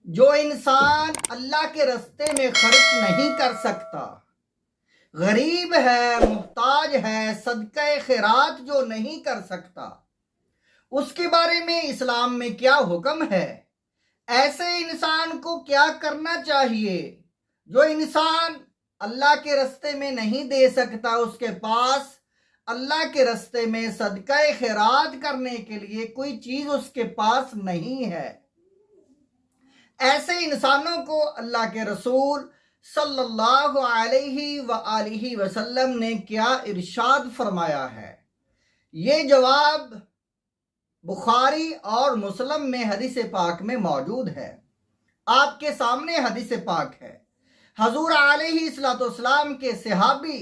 جو انسان اللہ کے راستے میں خرچ نہیں کر سکتا، غریب ہے، محتاج ہے، صدقہ خیرات جو نہیں کر سکتا، اس کے بارے میں اسلام میں کیا حکم ہے؟ ایسے انسان کو کیا کرنا چاہیے؟ جو انسان اللہ کے راستے میں نہیں دے سکتا، اس کے پاس اللہ کے راستے میں صدقہ خیرات کرنے کے لیے کوئی چیز اس کے پاس نہیں ہے، ایسے انسانوں کو اللہ کے رسول صلی اللہ علیہ وآلہ وسلم نے کیا ارشاد فرمایا ہے؟ یہ جواب بخاری اور مسلم میں حدیث پاک میں موجود ہے۔ آپ کے سامنے حدیث پاک ہے۔ حضور علیہ الصلوۃ والسلام کے صحابی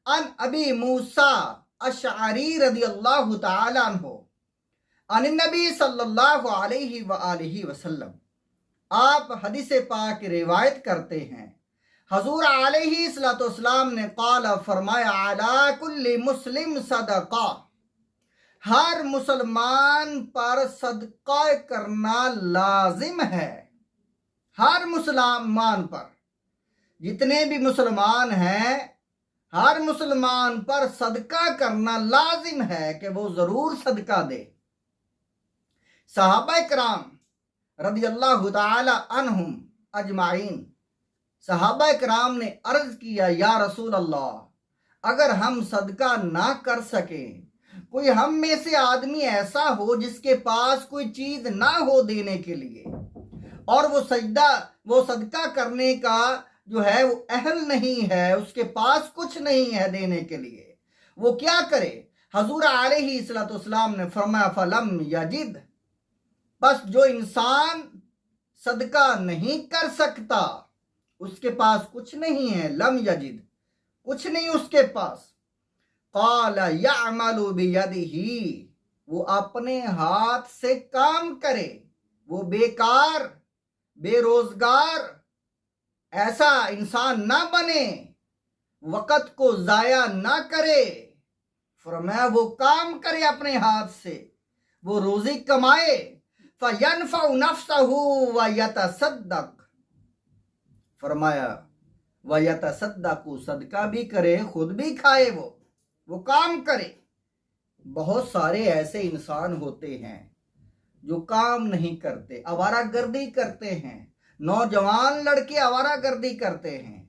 عن ابی موسیٰ اشعری رضی اللہ تعالی عنہ عن النبی صلی اللہ علیہ وآلہ وسلم، آپ حدیث پاک روایت کرتے ہیں، حضور علیہ الصلوۃ والسلام نے قال فرمایا، علی کل مسلم صدقہ، ہر مسلمان پر صدقہ کرنا لازم ہے۔ ہر مسلمان پر، جتنے بھی مسلمان ہیں، ہر مسلمان پر صدقہ کرنا لازم ہے کہ وہ ضرور صدقہ دے۔ صحابہ کرام رضی اللہ تعالی عنہم اجمعین، صحابہ کرام نے عرض کیا، یا رسول اللہ، اگر ہم صدقہ نہ کر سکیں، کوئی ہم میں سے آدمی ایسا ہو جس کے پاس کوئی چیز نہ ہو دینے کے لیے، اور وہ صدقہ کرنے کا جو ہے وہ اہل نہیں ہے، اس کے پاس کچھ نہیں ہے دینے کے لیے، وہ کیا کرے؟ حضور علیہ الصلوۃ والسلام نے فرمایا، فلم یجد، بس جو انسان صدقہ نہیں کر سکتا، اس کے پاس کچھ نہیں ہے، لم یجد، کچھ نہیں اس کے پاس، قال یعمل بیدہ، وہ اپنے ہاتھ سے کام کرے، وہ بیکار، بے روزگار ایسا انسان نہ بنے، وقت کو ضائع نہ کرے، فرمایا وہ کام کرے اپنے ہاتھ سے، وہ روزی کمائے، فَيَنْفَعُ نَفْسَهُ وَيَتَصَدَّقُ، فرمایا وَيَتَصَدَّقُ، صدقہ بھی کرے، خود بھی کھائے، وہ کام کرے۔ بہت سارے ایسے انسان ہوتے ہیں جو کام نہیں کرتے، آوارہ گردی کرتے ہیں، نوجوان لڑکے آوارہ گردی کرتے ہیں۔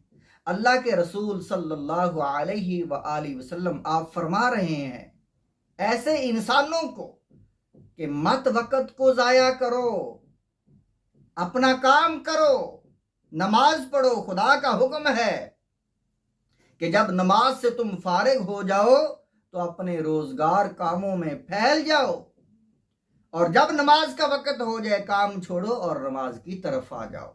اللہ کے رسول صلی اللہ علیہ وآلہ وسلم آپ فرما رہے ہیں، ایسے انسانوں کو کہ مت وقت کو ضائع کرو، اپنا کام کرو، نماز پڑھو۔ خدا کا حکم ہے کہ جب نماز سے تم فارغ ہو جاؤ تو اپنے روزگار کاموں میں پھیل جاؤ، اور جب نماز کا وقت ہو جائے کام چھوڑو اور نماز کی طرف آ جاؤ۔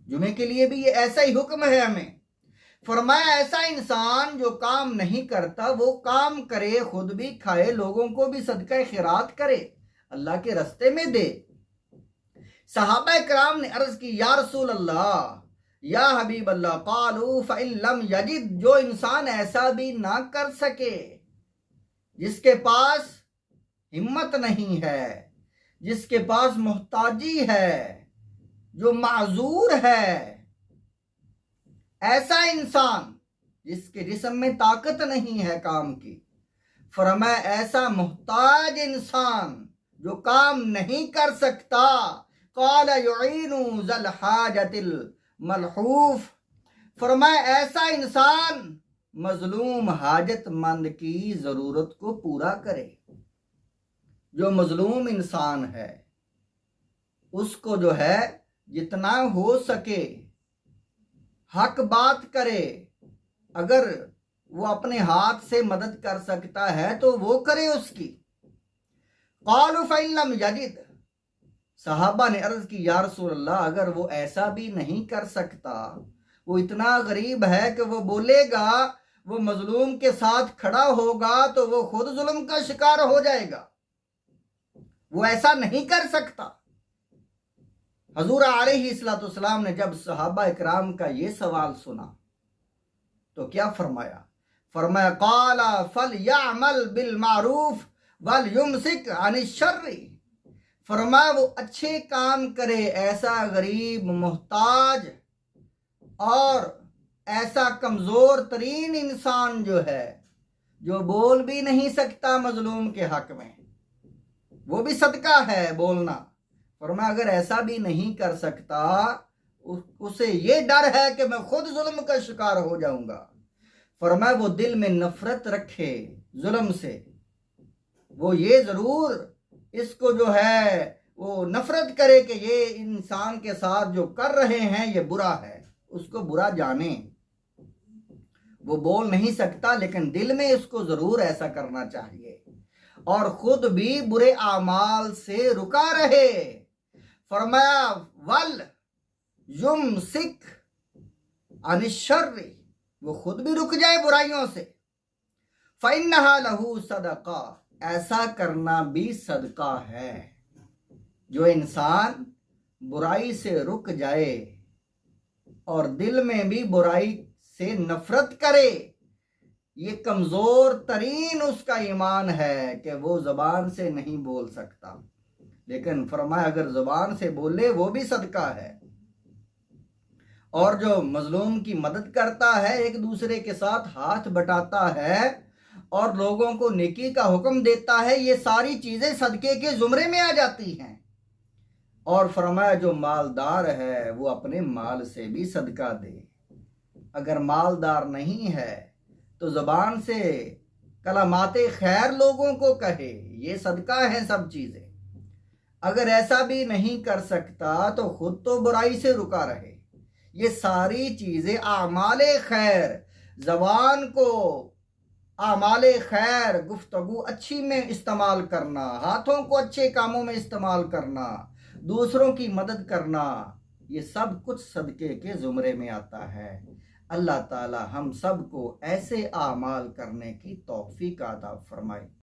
جمعے کے لیے بھی یہ ایسا ہی حکم ہے ہمیں۔ فرمایا ایسا انسان جو کام نہیں کرتا، وہ کام کرے، خود بھی کھائے، لوگوں کو بھی صدقہ خیرات کرے، اللہ کے راستے میں دے۔ صحابہ کرام نے عرض کی، یا رسول اللہ، یا حبیب اللہ، قالوا فَإِن لَّمْ يَجِدْ، جو انسان ایسا بھی نہ کر سکے، جس کے پاس ہمت نہیں ہے، جس کے پاس محتاجی ہے، جو معذور ہے، ایسا انسان جس کے جسم میں طاقت نہیں ہے کام کی، فرمایا ایسا محتاج انسان جو کام نہیں کر سکتا، قال يعين ذا الحاجة الملحوف، فرمایا ایسا انسان مظلوم حاجت مند کی ضرورت کو پورا کرے۔ جو مظلوم انسان ہے اس کو جو ہے جتنا ہو سکے حق بات کرے، اگر وہ اپنے ہاتھ سے مدد کر سکتا ہے تو وہ کرے اس کی۔ قالوا فَإِن لَّمْ يَجِدْ، صحابہ نے عرض کی، یا رسول اللہ، اگر وہ ایسا بھی نہیں کر سکتا، وہ اتنا غریب ہے کہ وہ بولے گا، وہ مظلوم کے ساتھ کھڑا ہوگا تو وہ خود ظلم کا شکار ہو جائے گا، وہ ایسا نہیں کر سکتا۔ حضور علیہ الصلوۃ والسلام نے جب صحابہ اکرام کا یہ سوال سنا تو کیا فرمایا؟ فرمایا قال فَلْيَعْمَلْ بِالْمَعْرُوفِ وَلْيُمْسِكْ عَنِ الشَّرِّ، فرمایا وہ اچھے کام کرے، ایسا غریب محتاج اور ایسا کمزور ترین انسان جو ہے، جو بول بھی نہیں سکتا مظلوم کے حق میں، وہ بھی صدقہ ہے بولنا۔ فرمایا اگر ایسا بھی نہیں کر سکتا، اسے یہ ڈر ہے کہ میں خود ظلم کا شکار ہو جاؤں گا، فرمایا وہ دل میں نفرت رکھے ظلم سے، وہ یہ ضرور اس کو جو ہے وہ نفرت کرے کہ یہ انسان کے ساتھ جو کر رہے ہیں یہ برا ہے، اس کو برا جانے۔ وہ بول نہیں سکتا لیکن دل میں اس کو ضرور ایسا کرنا چاہیے، اور خود بھی برے اعمال سے رکا رہے۔ فرمایا ول یمسک عن الشر، وہ خود بھی رک جائے برائیوں سے۔ فإنها له صدقہ، ایسا کرنا بھی صدقہ ہے۔ جو انسان برائی سے رک جائے اور دل میں بھی برائی سے نفرت کرے، یہ کمزور ترین اس کا ایمان ہے کہ وہ زبان سے نہیں بول سکتا، لیکن فرمایا اگر زبان سے بولے وہ بھی صدقہ ہے۔ اور جو مظلوم کی مدد کرتا ہے، ایک دوسرے کے ساتھ ہاتھ بٹاتا ہے اور لوگوں کو نیکی کا حکم دیتا ہے، یہ ساری چیزیں صدقے کے زمرے میں آ جاتی ہیں۔ اور فرمایا جو مالدار ہے وہ اپنے مال سے بھی صدقہ دے، اگر مالدار نہیں ہے تو زبان سے کلمات خیر لوگوں کو کہے، یہ صدقہ ہیں سب چیزیں۔ اگر ایسا بھی نہیں کر سکتا تو خود تو برائی سے رکا رہے۔ یہ ساری چیزیں اعمال خیر، زبان کو اعمال خیر، گفتگو اچھی میں استعمال کرنا، ہاتھوں کو اچھے کاموں میں استعمال کرنا، دوسروں کی مدد کرنا، یہ سب کچھ صدقے کے زمرے میں آتا ہے۔ اللہ تعالی ہم سب کو ایسے اعمال کرنے کی توفیق عطا فرمائے۔